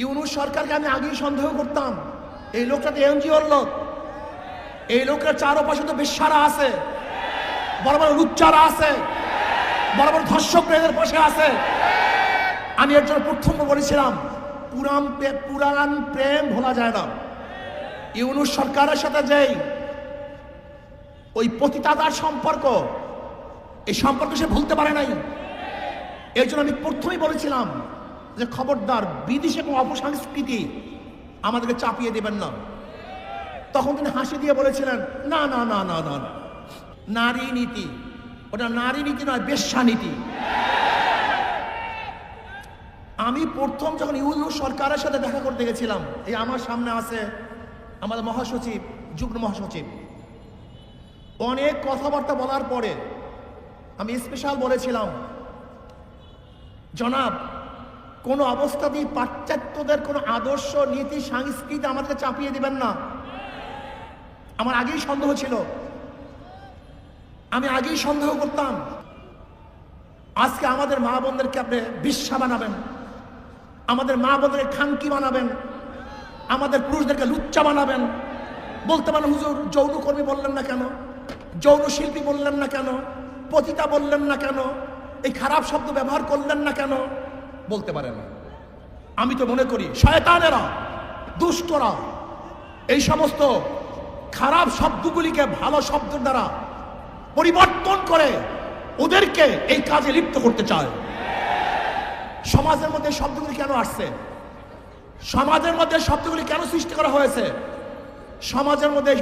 ইউনূস সরকারকে আমি আগেই সন্দেহ করতাম, এই লোকটা তো এনজিওর লোক, এই লোকের চারপাশে তো বেশ্যারা আছে, বড় বড় লুচ্চারা আছে, বড় বড় ধর্ষকরা এদের পাশে আছে। আমি এর জন্য প্রথম বলেছিলাম, পুরাণ প্রেম ভোলা যায় না। ইউনূস সরকারের সাথে যেই ওই পতিতাদার সম্পর্ক, এই সম্পর্ক সে ভুলতে পারে নাই। এর জন্য আমি প্রথমেই বলেছিলাম যে খবরদার বিদেশে কোনো অপসংস্কৃতি আমাদেরকে চাপিয়ে দেবেন না। তখন তিনি হাসি দিয়ে বলেছিলেন, না না না না না না, নারী নীতি, ওটা নারী নীতি নয়, বেশ্যা নীতি। আমি প্রথম যখন ইউনূস সরকারের সাথে দেখা করতে গেছিলাম, এই আমার সামনে আছে আমাদের মহাসচিব, যুগ্ম মহাসচিব, অনেক কথাবার্তা বলার পরে আমি স্পেশাল বলেছিলাম, জনাব কোনো অবস্থাতেই পাশ্চাত্যদের কোনো আদর্শ নীতি সংস্কৃতি আমাদেরকে চাপিয়ে দিবেন না। আমার আগেই সন্দেহ ছিল, আমি আগেই সন্দেহ করতাম। আজকে আমাদের মা বোনদেরকে আপনি বিশ্বা বানাবেন, আমাদের মা বোনদেরকে খানকি বানাবেন, আমাদের পুরুষদেরকে লুচ্চা বানাবেন। বলতে পারেন, হুজুর যৌনকর্মী বললেন না কেন, যৌন শিল্পী বললেন না কেন, পতিতা বললেন না কেন, এই খারাপ শব্দ ব্যবহার করলেন না কেন? বলতে পারেন। আমি তো মনে করি শয়তানেরা, দুষ্টরা এই সমস্ত খারাপ শব্দগুলিকে ভালো শব্দ দ্বারা পরিবর্তন করে ওদেরকে এই কাজে লিপ্ত করতে চায়। সমাজের মধ্যে শব্দগুলি কেন আসছে? সমাজের মধ্যে শব্দগুলি কেন সৃষ্টি করা হয়েছে? সমাজের মধ্যে